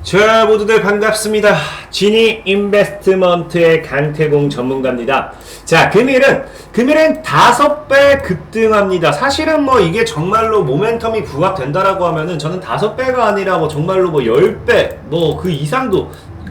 자, 모두들 반갑습니다. 지니 인베스트먼트의 강태공 전문가입니다. 자, 금일은 5배 급등합니다. 사실은 뭐 이게 정말로 모멘텀이 부각된다라고 하면은 저는 5배가 아니라 뭐 정말로 뭐 10배, 뭐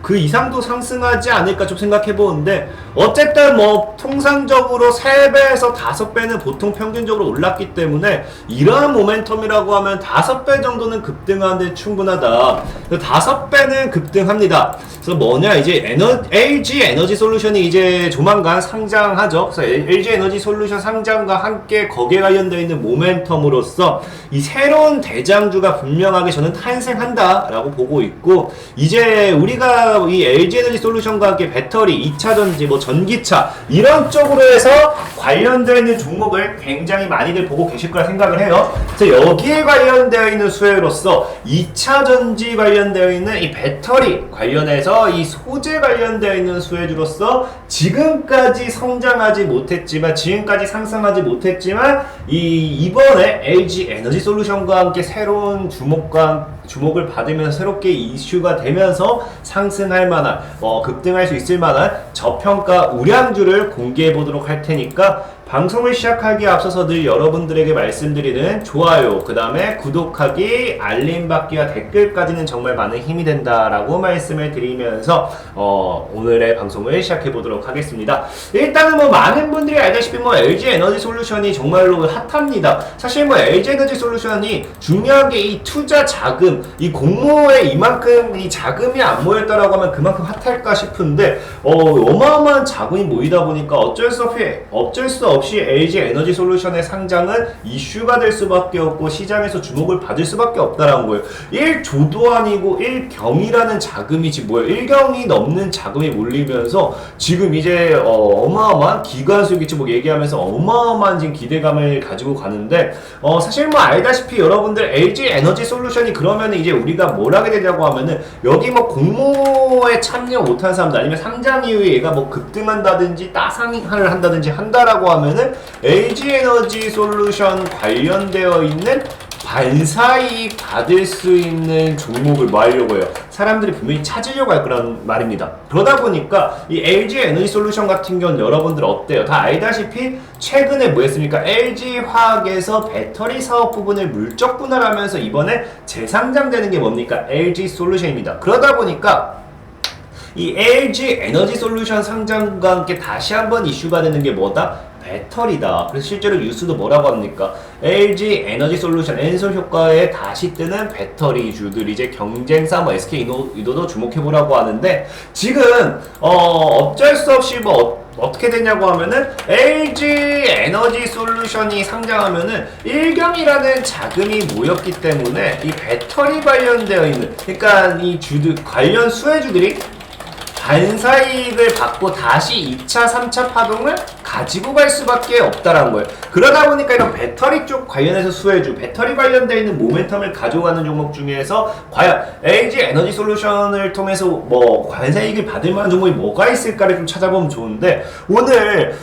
그 이상도 상승하지 않을까 좀 생각해 보는데, 어쨌든 뭐 통상적으로 3배에서 5배는 보통 평균적으로 올랐기 때문에 이러한 모멘텀이라고 하면 5배 정도는 급등하는데 충분하다. 5배는 급등합니다. 그래서 뭐냐, 이제 LG 에너지 솔루션이 이제 조만간 상장하죠. 그래서 LG 에너지 솔루션 상장과 함께 거기에 관련되어 있는 모멘텀으로서 이 새로운 대장주가 분명하게 저는 탄생한다라고 보고 있고, 이제 우리가 이 LG 에너지 솔루션과 함께 배터리, 2차전지, 뭐 전기차 이런 쪽으로 해서 관련되어 있는 종목을 굉장히 많이들 보고 계실 거라 생각을 해요. 그래서 여기에 관련되어 있는 수혜로서 2차전지 관련되어 있는 이 배터리 관련해서 이 소재 관련되어 있는 수혜주로서 지금까지 성장하지 못했지만, 지금까지 상승하지 못했지만 이번에 LG 에너지 솔루션과 함께 새로운 주목을 받으면서 새롭게 이슈가 되면서 상승할 만한, 급등할 수 있을 만한 저평가 우량주를 공개해 보도록 할 테니까, 방송을 시작하기에 앞서서 늘 여러분들에게 말씀드리는 좋아요, 그 다음에 구독하기, 알림 받기와 댓글까지는 정말 많은 힘이 된다라고 말씀을 드리면서 오늘의 방송을 시작해 보도록 하겠습니다. 일단은 뭐 많은 분들이 알다시피 뭐 LG 에너지 솔루션이 정말로 핫합니다. 사실 뭐 LG 에너지 솔루션이 중요한 게 이 투자 자금, 이 공모에 이만큼 이 자금이 안 모였다라고 하면 그만큼 핫할까 싶은데, 어마어마한 자금이 모이다 보니까 어쩔 수 없이 LG 에너지 솔루션의 상장은 이슈가 될 수밖에 없고 시장에서 주목을 받을 수밖에 없다라는 거예요. 1조도 아니고 1경이라는 자금이 지금 뭐예요? 1경이 넘는 자금이 몰리면서 지금 이제 어마어마한 기관 수익이 뭐 얘기하면서 어마어마한 지금 기대감을 가지고 가는데, 사실 뭐 알다시피 여러분들 LG 에너지 솔루션이 그러면 이제 우리가 뭘 하게 되냐고 하면은, 여기 뭐 공모에 참여 못한 사람들, 아니면 상장 이후에 얘가 뭐 급등한다든지 따상을 한다든지 한다라고 하면은 LG 에너지 솔루션 관련되어 있는 반사이익 받을 수 있는 종목을 뭐 하려고 해요? 사람들이 분명히 찾으려고 할 거란 말입니다. 그러다 보니까 이 LG 에너지 솔루션 같은 경우는 여러분들 어때요? 다 알다시피 최근에 뭐 했습니까? LG 화학에서 배터리 사업 부분을 물적 분할하면서 이번에 재상장되는 게 뭡니까? LG 솔루션입니다. 그러다 보니까 이 LG 에너지 솔루션 상장과 함께 다시 한번 이슈가 되는 게 뭐다? 배터리다. 그래서 실제로 뉴스도 뭐라고 합니까? LG 에너지 솔루션 엔솔 효과에 다시 뜨는 배터리주들, 이제 경쟁사 뭐 SK 이노도 주목해보라고 하는데, 지금 어쩔 수 없이 뭐 어떻게 되냐고 하면은 LG 에너지 솔루션이 상장하면은 1경이라는 자금이 모였기 때문에 이 배터리 관련되어 있는, 그러니까 이 관련 수혜주들이 반사이익을 받고 다시 2차, 3차 파동을 가지고 갈 수밖에 없다라는 거예요. 그러다 보니까 이런 배터리 쪽 관련해서 수혜주, 배터리 관련되어 있는 모멘텀을 가져가는 종목 중에서 과연 LG 에너지 솔루션을 통해서 뭐 반사이익을 받을 만한 종목이 뭐가 있을까를 좀 찾아보면 좋은데, 오늘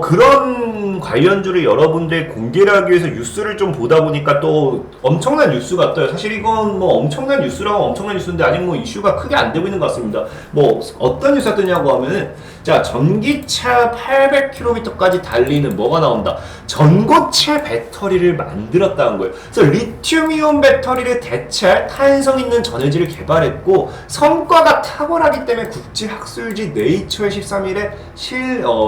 그런 관련주를 여러분들 공개를 하기 위해서 뉴스를 좀 보다 보니까 또 엄청난 뉴스가 떠요. 사실 이건 뭐 엄청난 뉴스라고 엄청난 뉴스인데 아직 뭐 이슈가 크게 안 되고 있는 것 같습니다. 뭐 어떤 뉴스가 뜨냐고 하면은, 자, 전기차 800km까지 달리는 뭐가 나온다? 전고체 배터리를 만들었다는 거예요. 그래서 리튬이온 배터리를 대체할 탄성 있는 전해질을 개발했고, 성과가 탁월하기 때문에 국제 학술지 네이처에 13일에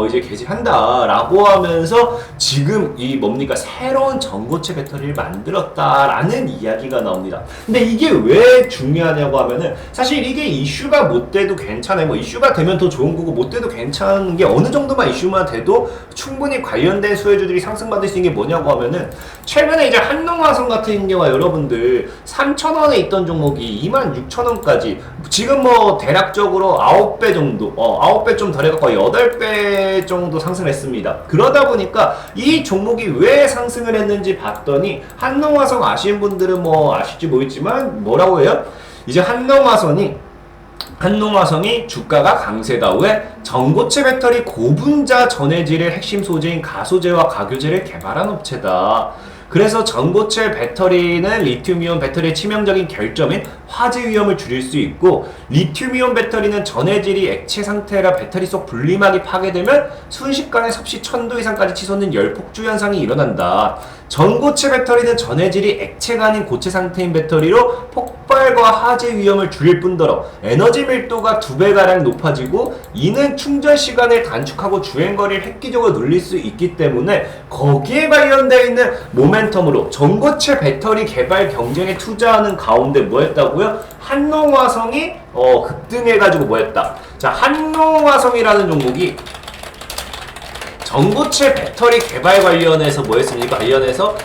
이제 게재한다라고 하면서 지금 이 뭡니까? 새로운 전고체 배터리를 만들었다라는 이야기가 나옵니다. 근데 이게 왜 중요하냐고 하면은, 사실 이게 이슈가 못 돼도 괜찮아요. 뭐 이슈가 되면 더 좋은 거고 못 돼도 괜찮은 게, 어느 정도만 이슈만 돼도 충분히 관련된 수혜주들이 상승받을 수 있는 게 뭐냐고 하면은, 최근에 이제 한농화성 같은 경우가 여러분들 3,000원에 있던 종목이 26,000원까지 지금 뭐 대략적으로 9배 정도, 9배 좀 덜 해갖고 8배 정도 상승했습니다. 그러다 보니까 이 종목이 왜 상승을 했는지 봤더니, 한농화성 아시는 분들은 뭐 아실지 모르겠지만 뭐라고 해요? 이제 한농화성이 주가가 강세다. 왜? 전고체 배터리 고분자 전해질의 핵심 소재인 가소재와 가교재를 개발한 업체다. 그래서 전고체 배터리는 리튬이온 배터리의 치명적인 결점인 화재 위험을 줄일 수 있고, 리튬이온 배터리는 전해질이 액체 상태라 배터리 속 분리막이 파괴되면 순식간에 섭씨 1000도 이상까지 치솟는 열폭주 현상이 일어난다. 전고체 배터리는 전해질이 액체가 아닌 고체 상태인 배터리로 폭발과 화재 위험을 줄일 뿐더러 에너지 밀도가 2배가량 높아지고, 이는 충전 시간을 단축하고 주행거리를 획기적으로 늘릴 수 있기 때문에 거기에 관련되어 있는 모멘텀으로 전고체 배터리 개발 경쟁에 투자하는 가운데 뭐 했다고요? 한농화성이 급등해가지고 뭐 했다? 자, 한농화성이라는 종목이 전고체 배터리 개발 관련해서 뭐 했습니까? 관련해서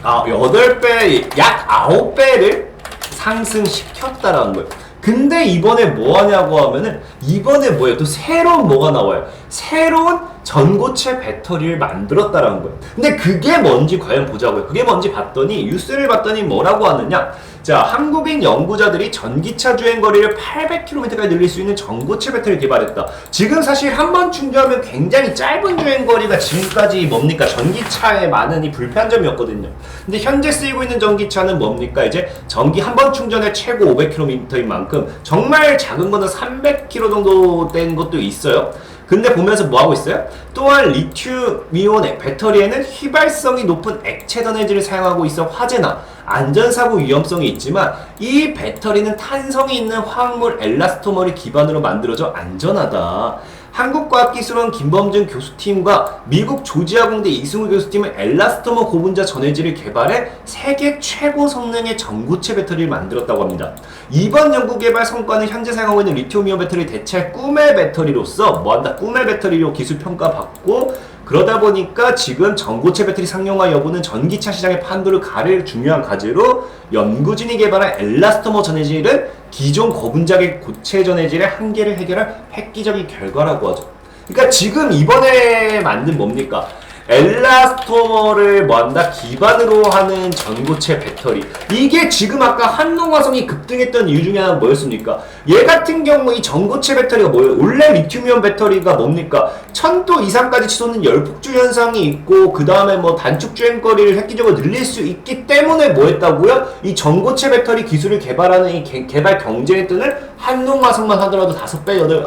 8배, 약 9배를 상승시켰다라는 거예요. 근데 이번에 뭐 하냐고 하면은, 이번에 뭐예요? 또 새로운 뭐가 나와요? 새로운 전고체 배터리를 만들었다라는 거예요. 근데 그게 뭔지 과연 보자고요. 그게 뭔지 봤더니, 뉴스를 봤더니 뭐라고 하느냐? 자, 한국인 연구자들이 전기차 주행거리를 800km까지 늘릴 수 있는 전고체 배터리를 개발했다. 지금 사실 한 번 충전하면 굉장히 짧은 주행거리가 지금까지 뭡니까? 전기차에 많은 이 불편한 점이었거든요. 근데 현재 쓰이고 있는 전기차는 뭡니까? 이제 전기 한 번 충전에 최고 500km인 만큼 정말 작은 거는 300km 정도 된 것도 있어요. 근데 보면서 뭐 하고 있어요? 또한 리튬이온 배터리에는 휘발성이 높은 액체 전해질을 사용하고 있어 화재나 안전사고 위험성이 있지만, 이 배터리는 탄성이 있는 화학물 엘라스토머를 기반으로 만들어져 안전하다. 한국과학기술원 김범준 교수팀과 미국 조지아공대 이승우 교수팀은 엘라스토머 고분자 전해질을 개발해 세계 최고 성능의 전고체 배터리를 만들었다고 합니다. 이번 연구 개발 성과는 현재 사용하고 있는 리튬이온 배터리를 대체할 꿈의 배터리로서 뭐한다? 꿈의 배터리로 기술 평가받고, 그러다 보니까 지금 전고체 배터리 상용화 여부는 전기차 시장의 판도를 가릴 중요한 과제로, 연구진이 개발한 엘라스토머 전해질은 기존 고분자계 고체 전해질의 한계를 해결할 획기적인 결과라고 하죠. 그러니까 지금 이번에 만든 뭡니까? 엘라스토머를 뭐한다? 기반으로 하는 전고체 배터리. 이게 지금 아까 한농화성이 급등했던 이유 중에 하나는 뭐였습니까? 얘 같은 경우 이 전고체 배터리가 뭐예요? 원래 리튬이온 배터리가 뭡니까? 1000도 이상까지 치솟는 열폭주 현상이 있고, 그 다음에 뭐 단축 주행거리를 획기적으로 늘릴 수 있기 때문에 뭐 했다고요? 이 전고체 배터리 기술을 개발하는 이 개발 경쟁에 뜨는 한농화성만 하더라도 5배,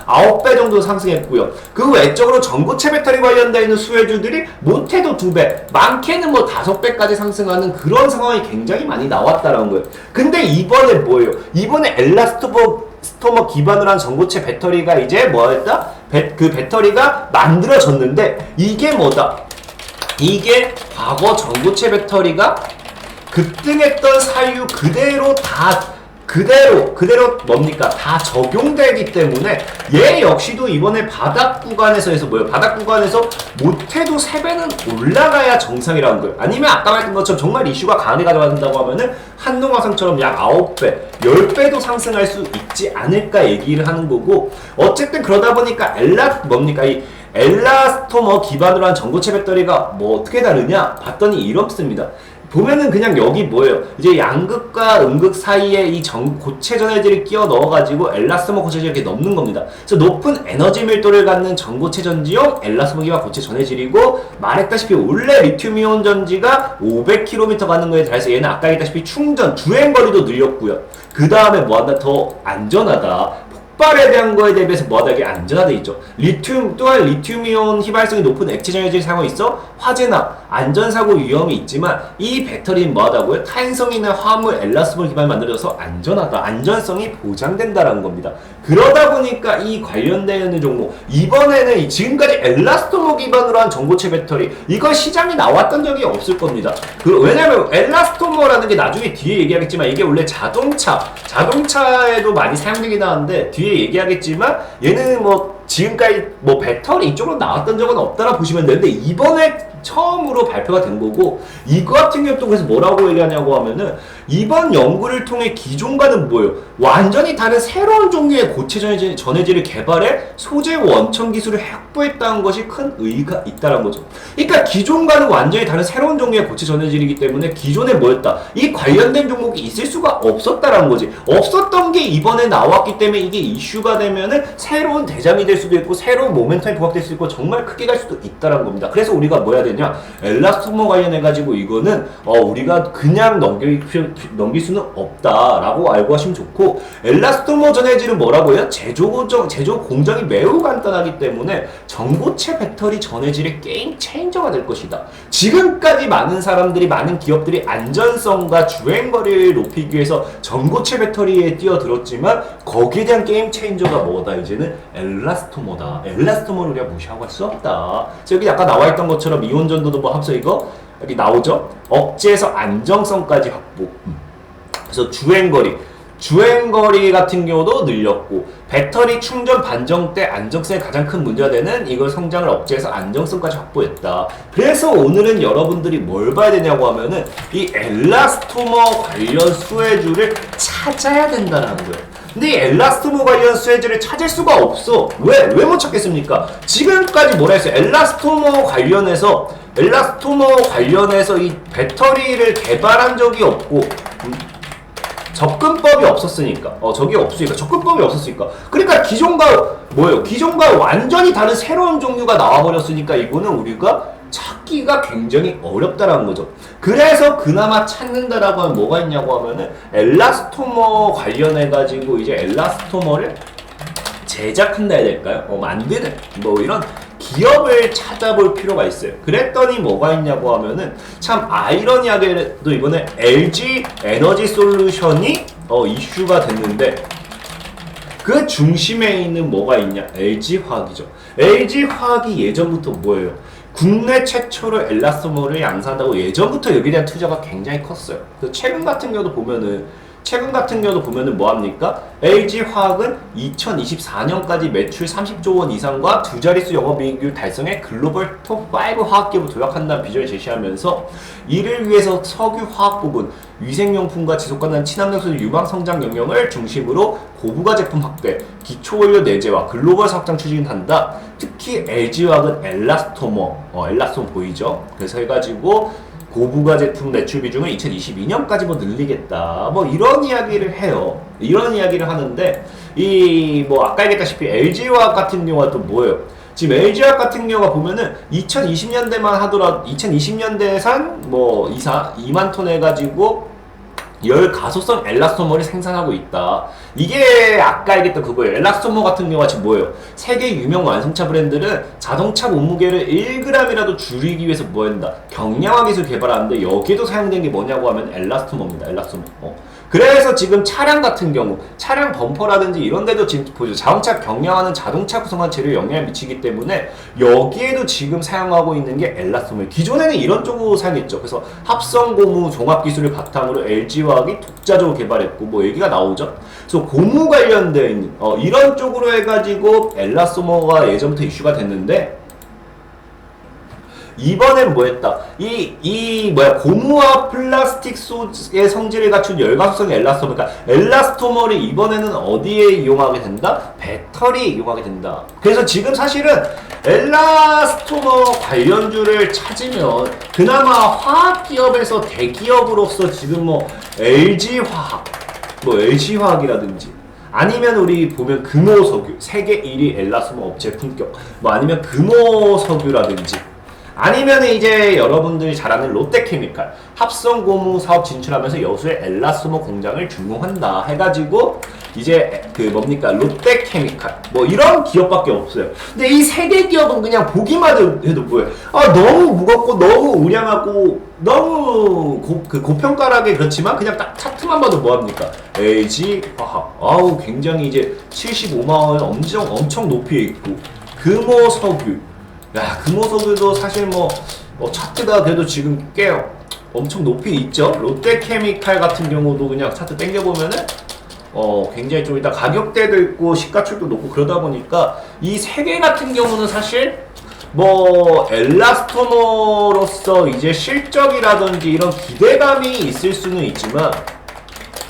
9배 정도 상승했고요. 그 외적으로 전고체 배터리 관련되어 있는 수혜주들이 못해도 2배, 많게는 뭐 5배까지 상승하는 그런 상황이 굉장히 많이 나왔다라는 거예요. 근데 이번에 뭐예요? 이번에 엘라스토머 기반으로 한 전고체 배터리가 이제 뭐였다? 그 배터리가 만들어졌는데, 이게 뭐다? 이게 과거 전고체 배터리가 급등했던 사유 그대로 뭡니까? 다 적용되기 때문에 얘 역시도 이번에 바닥 구간에서 해서 뭐예요? 바닥 구간에서 못해도 3배는 올라가야 정상이라는 거예요. 아니면 아까 말했던 것처럼 정말 이슈가 강하게 가져간다고 하면은 한농화성처럼 약 9배, 10배도 상승할 수 있지 않을까 얘기를 하는 거고, 어쨌든 그러다 보니까 이 엘라스토머 기반으로 한 전고체 배터리가 뭐 어떻게 다르냐? 봤더니 이렇습니다. 보면은 그냥 여기 뭐예요? 이제 양극과 음극 사이에 이 고체 전해질을 끼워 넣어가지고 엘라스토머 고체를 이렇게 넣는 겁니다. 그래서 높은 에너지 밀도를 갖는 전고체 전지용 엘라스토머 기반 고체 전해질이고, 말했다시피 원래 리튬이온 전지가 500km 가는 거에 달해서 얘는 아까 얘기했다시피 충전, 주행거리도 늘렸고요. 그 다음에 뭐하다? 더 안전하다. 폭발에 대한 거에 대비해서 뭐하다게 안전하다 있죠. 또한 리튬이온 휘발성이 높은 액체 전해질을 사용하고 있어 화재나 안전사고 위험이 있지만, 이 배터리는 뭐하다고요? 탄성 있는 화합물 엘라스토머 기반을 만들어서 안전하다, 안전성이 보장된다라는 겁니다. 그러다 보니까 이 관련되는 종목, 이번에는 지금까지 엘라스토머 기반으로 한 전고체 배터리, 이건 시장에 나왔던 적이 없을 겁니다. 왜냐면 엘라스토머라는 게 나중에 뒤에 얘기하겠지만, 이게 원래 자동차에도 많이 사용되긴 하는데 뒤에 얘기하겠지만, 얘는 뭐 지금까지 뭐 배터리 이쪽으로 나왔던 적은 없다라 보시면 되는데, 이번에 처음으로 발표가 된 거고, 이거 같은 경우 또 그래서 뭐라고 얘기하냐고 하면은, 이번 연구를 통해 기존과는 뭐예요? 완전히 다른 새로운 종류의 고체 전해질을 개발해 소재 원천 기술을 확보했다는 것이 큰 의의가 있다는 거죠. 그러니까 기존과는 완전히 다른 새로운 종류의 고체 전해질이기 때문에 기존에 뭐였다? 이 관련된 종목이 있을 수가 없었다라는 거지. 없었던 게 이번에 나왔기 때문에 이게 이슈가 되면은 새로운 대장이 될 수도 있고 새로운 모멘텀이 부각될 수 있고 정말 크게 갈 수도 있다라는 겁니다. 그래서 우리가 뭐 해야 되냐? 엘라스토머 관련해가지고 이거는 우리가 그냥 넘길 수는 없다라고 알고 하시면 좋고, 엘라스토머 전해질은 뭐라고 해요? 제조 공정이 매우 간단하기 때문에 전고체 배터리 전해질의 게임 체인저가 될 것이다. 지금까지 많은 기업들이 안전성과 주행거리를 높이기 위해서 전고체 배터리에 뛰어들었지만 거기에 대한 게임 체인저가 뭐다? 이제는 엘라스토머다. 엘라스토머를 우리가 무시하고 할 수 없다. 여기 아까 나와있던 것처럼 이온전도도 뭐 합쳐 이거 여기 나오죠? 억제에서 안정성까지 확보. 그래서 주행거리 같은 경우도 늘렸고, 배터리 충전 반정 때 안정성이 가장 큰 문제가 되는 이걸 성장을 억제해서 안정성까지 확보했다. 그래서 오늘은 여러분들이 뭘 봐야 되냐고 하면은 이 엘라스토머 관련 수혜주를 찾아야 된다는 거예요. 근데 이 엘라스토머 관련 수혜주를 찾을 수가 없어. 왜 못 찾겠습니까? 지금까지 뭐라 했어요? 엘라스토머 관련해서 이 배터리를 개발한 적이 없고, 접근법이 없었으니까. 접근법이 없었으니까. 그러니까 기존과 완전히 다른 새로운 종류가 나와버렸으니까 이거는 우리가 찾기가 굉장히 어렵다라는 거죠. 그래서 그나마 찾는다라고 하면 뭐가 있냐고 하면은 엘라스토머 관련해가지고 이제 엘라스토머를 제작한다 해야 될까요? 만드는 이런 기업을 찾아볼 필요가 있어요. 그랬더니 뭐가 있냐고 하면은 참 아이러니하게도 이번에 LG 에너지 솔루션이 이슈가 됐는데, 그 중심에 있는 뭐가 있냐? LG화학이죠. LG화학이 예전부터 뭐예요? 국내 최초로 엘라스토머를 양산한다고 예전부터 여기에 대한 투자가 굉장히 컸어요. 그래서 최근 같은 경우도 보면은 뭐합니까? LG화학은 2024년까지 매출 30조 원 이상과 두 자릿수 영업이익률 달성해 글로벌 톱5 화학기업을 도약한다는 비전을 제시하면서 이를 위해서 석유 화학 부분, 위생용품과 지속가능한 친환경 유망 성장 영역을 중심으로 고부가 제품 확대, 기초원료 내재와 글로벌 사업장 추진한다. 특히 LG화학은 엘라스토머 보이죠? 그래서 해가지고 고부가 제품 매출 비중을 2022년까지 늘리겠다. 이런 이야기를 해요. 이런 이야기를 하는데, 아까 얘기했다시피 LG화학 같은 경우가 또 뭐예요? 지금 LG화학 같은 경우가 보면은 2020년대만 하더라도 2020년대산 2만 톤 해가지고 열 가소성 엘라스토머를 생산하고 있다. 이게 아까 얘기했던 그거예요. 엘라스토머 같은 경우가 지금 뭐예요? 세계 유명 완성차 브랜드는 자동차 몸무게를 1g이라도 줄이기 위해서 뭐 한다? 경량화 기술 개발하는데 여기에도 사용된 게 뭐냐고 하면 엘라스토머입니다. 엘라스토머. 그래서 지금 차량 같은 경우, 차량 범퍼라든지 이런 데도 지금 보죠. 자동차 경량화는 자동차 구성한 재료에 영향을 미치기 때문에 여기에도 지금 사용하고 있는 게 엘라스토머. 기존에는 이런 쪽으로 사용했죠. 그래서 합성 고무 종합 기술을 바탕으로 LG화학이 독자적으로 개발했고 얘기가 나오죠. 그래서 고무 관련되어 있는 이런 쪽으로 해가지고 엘라스토머가 예전부터 이슈가 됐는데, 이번엔 뭐했다? 고무와 플라스틱 소의 성질을 갖춘 열가속성 엘라스토머. 그러니까 엘라스토머를 이번에는 어디에 이용하게 된다? 배터리에 이용하게 된다. 그래서 지금 사실은 엘라스토머 관련주를 찾으면 그나마 화학기업에서 대기업으로서 지금 LG화학이라든지 아니면 우리 보면 금호석유, 세계 1위 엘라스토머 업체 품격, 아니면 금호석유라든지, 아니면 이제 여러분들이 잘 아는 롯데케미칼 합성 고무 사업 진출하면서 여수의 엘라스토머 공장을 준공한다 해가지고 이제 롯데케미칼 이런 기업밖에 없어요. 근데 이 세 개 기업은 그냥 보기만 해도 뭐예요? 너무 무겁고 너무 우량하고 너무 고평가하게 그렇지만 그냥 딱 차트만 봐도 뭐합니까? LG화학 굉장히 이제 75만 원 엄청 높이 있고, 금호석유, 금호석유도 사실 차트가 그래도 지금 꽤 엄청 높이 있죠. 롯데케미칼 같은 경우도 그냥 차트 당겨보면은 굉장히 좀 일단 가격대도 있고 시가총액도 높고 그러다 보니까 이 세 개 같은 경우는 사실 엘라스토머로서 이제 실적이라든지 이런 기대감이 있을 수는 있지만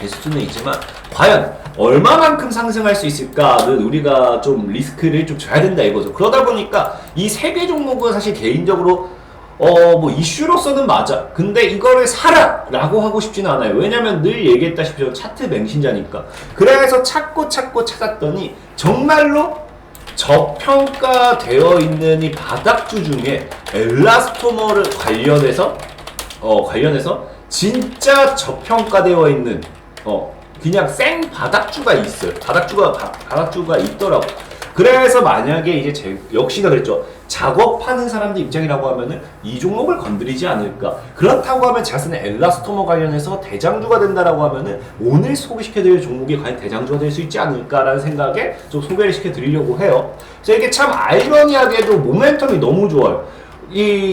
될 수는 있지만 과연 얼마만큼 상승할 수 있을까는 우리가 좀 리스크를 좀 져야 된다 이거죠. 그러다 보니까 이 세 개 종목은 사실 개인적으로 뭐 이슈로서는 맞아. 근데 이거를 사라! 라고 하고 싶지는 않아요. 왜냐면 늘 얘기했다시피 저 차트 맹신자니까. 그래서 찾고 찾았더니 정말로 저평가되어 있는 이 바닥주 중에 엘라스토머를 관련해서 진짜 저평가되어 있는 그냥 생 바닥주가 있어요. 바닥주가 있더라고. 그래서 만약에 이제 역시나 그랬죠. 작업하는 사람들 입장이라고 하면은 이 종목을 건드리지 않을까. 그렇다고 하면 제가 쓰는 엘라스토머 관련해서 대장주가 된다라고 하면은 오늘 소개시켜드릴 종목이 과연 대장주가 될 수 있지 않을까라는 생각에 좀 소개를 시켜드리려고 해요. 그래서 이게 참 아이러니하게도 모멘텀이 너무 좋아요.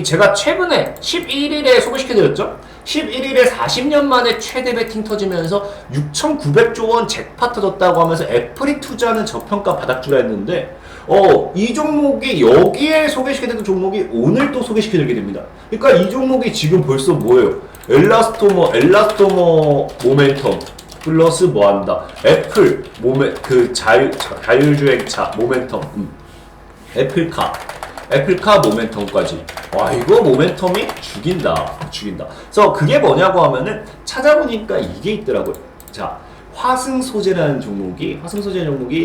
제가 최근에 11일에 소개시켜드렸죠? 11일에 40년 만에 최대 베팅 터지면서 6,900조 원 잭팟 터졌다고 하면서 애플이 투자하는 저평가 바닥주라 했는데 이 종목이 여기에 소개시켜드린 종목이 오늘 또 소개시켜드리게 됩니다. 그러니까 이 종목이 지금 벌써 뭐예요? 엘라스토머 모멘텀 플러스 뭐한다? 애플 자율주행차 모멘텀 애플카 모멘텀까지. 와, 이거 모멘텀이 죽인다. 그래서 그게 뭐냐고 하면은 찾아보니까 이게 있더라고요. 자, 화승 소재라는 종목이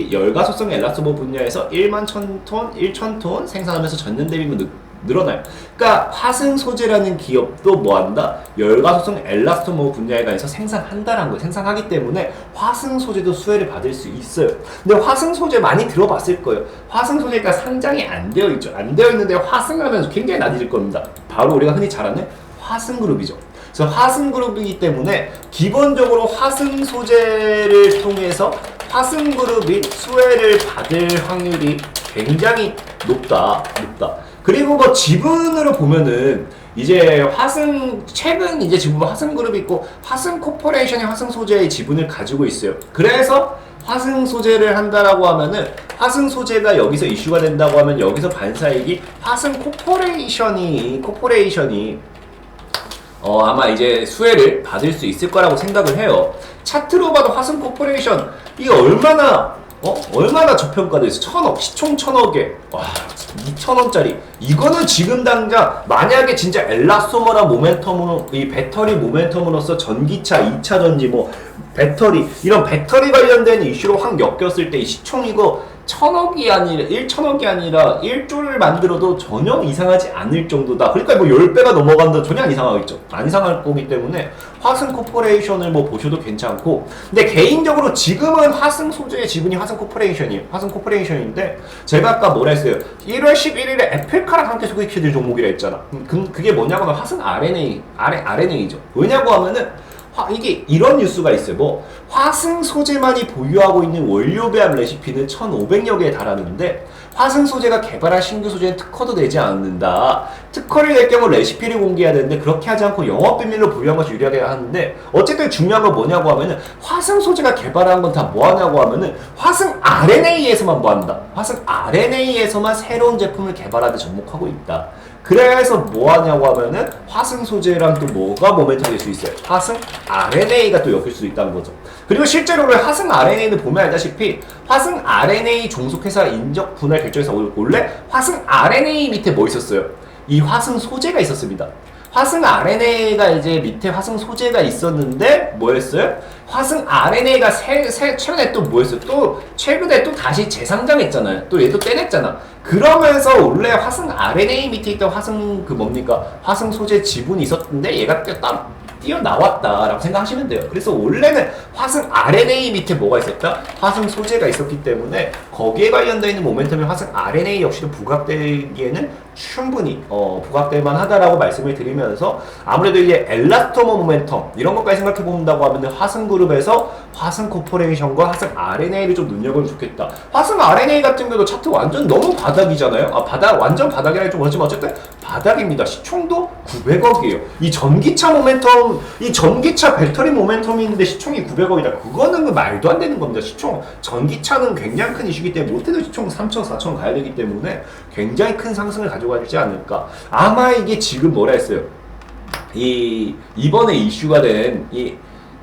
열가속성 엘라스토머 분야에서 1만 1,000톤 생산하면서 전년 대비 늘어나요. 그러니까 화승 소재라는 기업도 뭐한다? 열가속성 엘라스토머 분야에 관해서 생산한다라는 거예요. 생산하기 때문에 화승 소재도 수혜를 받을 수 있어요. 근데 화승 소재 많이 들어봤을 거예요. 화승 소재가 상장이 안 되어 있죠. 안 되어 있는데 화승을 하면서 굉장히 낮아질 겁니다. 바로 우리가 흔히 잘 아는 화승그룹이죠. 그래서 화승그룹이기 때문에 기본적으로 화승 소재를 통해서 화승그룹이 수혜를 받을 확률이 굉장히 높다. 그리고 뭐 지분으로 보면은 이제 최근 이제 지분 화승그룹이 있고 화승코퍼레이션이 화승 소재의 지분을 가지고 있어요. 그래서 화승 소재를 한다라고 하면은 화승 소재가 여기서 이슈가 된다고 하면 여기서 반사이익이 화승코퍼레이션이 아마 이제 수혜를 받을 수 있을 거라고 생각을 해요. 차트로 봐도 화승코퍼레이션 이게 얼마나 저평가돼 있어. 시총 1,000억에 와 2,000원짜리. 이거는 지금 당장 만약에 진짜 엘라스토머나 모멘텀으로 이 배터리 모멘텀으로서 전기차, 2차전지 이런 배터리 관련된 이슈로 확 엮였을 때 이 시총 이거 1,000억이 아니라 1조를 만들어도 전혀 이상하지 않을 정도다. 그러니까 10배가 넘어간다 전혀 안 이상하겠죠. 안 이상할 거기 때문에 화승 코퍼레이션을 보셔도 괜찮고, 근데 개인적으로 지금은 화승 소재의 지분이 화승 코퍼레이션인데 제가 아까 뭐라 했어요? 1월 11일에 애플카랑 함께 소개시켜드릴 종목이라 했잖아. 그게 뭐냐고 하면 화승 RNA죠. 왜냐고 하면은 이게 이런 뉴스가 있어요. 화승 소재만이 보유하고 있는 원료 배합 레시피는 1,500여 개에 달하는데 화승 소재가 개발한 신규 소재는 특허도 내지 않는다. 특허를 낼 경우 레시피를 공개해야 되는데 그렇게 하지 않고 영업 비밀로 보유한 것이 유리하게 하는데, 어쨌든 중요한 건 뭐냐고 하면은 화승 소재가 개발한 건 다 뭐하냐고 하면은 화승 RNA에서만 뭐한다. 화승 RNA에서만 새로운 제품을 개발하는 접목하고 있다. 그래서 뭐하냐고 하면은 화승 소재랑 또 뭐가 모멘텀이 될 수 있어요? 화승 RNA가 또 엮일 수 있다는 거죠. 그리고 실제로 화승 RNA는 보면 알다시피 화승 RNA 종속회사 인적 분할 결정에서 원래 화승 RNA 밑에 뭐 있었어요? 이 화승 소재가 있었습니다. 화승 RNA가 이제 밑에 화승 소재가 있었는데 뭐였어요? 화승 RNA가 최근에 또 뭐였어요? 또 최근에 또 다시 재상장했잖아요. 또 얘도 떼냈잖아. 그러면서 원래 화승 RNA 밑에 있던 화승 화승 소재 지분이 있었는데 얘가 따로 뛰어나왔다라고 생각하시면 돼요. 그래서 원래는 화승 RNA 밑에 뭐가 있었다? 화승 소재가 있었기 때문에 거기에 관련되어 있는 모멘텀이 화승 RNA 역시도 부각되기에는 충분히 부각될 만하다라고 말씀을 드리면서, 아무래도 이제 엘라스토머 모멘텀 이런 것까지 생각해 본다고 하면 화승그룹에서 화승코퍼레이션과 화승 RNA를 좀 눈여보면 좋겠다. 화승 RNA 같은 경우도 차트 완전 너무 바닥이잖아요. 완전 바닥이라 좀 그렇지만 어쨌든 바닥입니다. 시총도 900억이에요. 이 전기차 배터리 모멘텀이 있는데 시총이 900억이다. 그거는 말도 안 되는 겁니다. 전기차는 굉장히 큰 이슈이기 때문에 못해도 시총 3천, 4천 가야 되기 때문에 굉장히 큰 상승을 가져가지 않을까. 아마 이게 지금 뭐라 했어요? 이번에 이슈가 된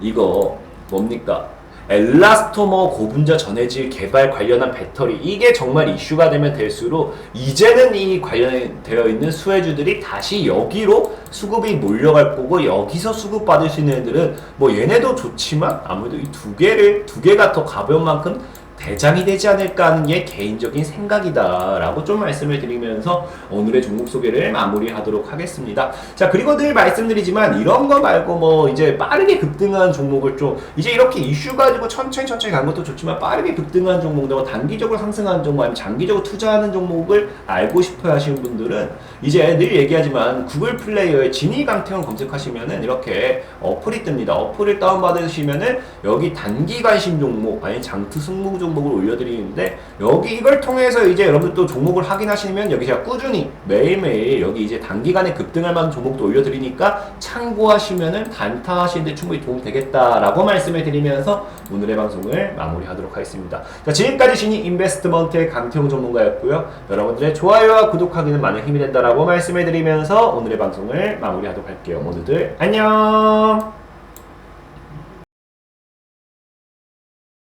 이거 뭡니까? 엘라스토머 고분자 전해질 개발 관련한 배터리, 이게 정말 이슈가 되면 될수록 이제는 이 관련되어 있는 수혜주들이 다시 여기로 수급이 몰려갈 거고, 여기서 수급 받을 수 있는 애들은 뭐 얘네도 좋지만 아무래도 이 두 개가 더 가벼운 만큼 대장이 되지 않을까 하는 게 개인적인 생각이다 라고 좀 말씀을 드리면서 오늘의 종목 소개를 마무리하도록 하겠습니다. 자, 그리고 늘 말씀드리지만 이런 거 말고 뭐 이제 빠르게 급등한 종목을 좀 이제 이렇게 이슈 가지고 천천히 간 것도 좋지만, 빠르게 급등한 종목들, 단기적으로 상승하는 종목, 아니면 장기적으로 투자하는 종목을 알고 싶어 하시는 분들은 이제 늘 얘기하지만 구글 플레이어에 지니 강태원 검색하시면은 이렇게 어플이 뜹니다. 어플을 다운받으시면은 여기 단기 관심 종목, 아니 장투 승무 종목을 올려드리는데, 여기 이걸 통해서 이제 여러분들 또 종목을 확인하시면 여기 제가 꾸준히 매일매일 여기 이제 단기간에 급등할 만한 종목도 올려드리니까 참고하시면은 단타 하시는데 충분히 도움 되겠다라고 말씀을 드리면서 오늘의 방송을 마무리하도록 하겠습니다. 자, 지금까지 지니 인베스트먼트의 강태용 전문가였고요. 여러분들의 좋아요와 구독하기는 많은 힘이 된다라고 말씀을 드리면서 오늘의 방송을 마무리하도록 할게요. 모두들 안녕.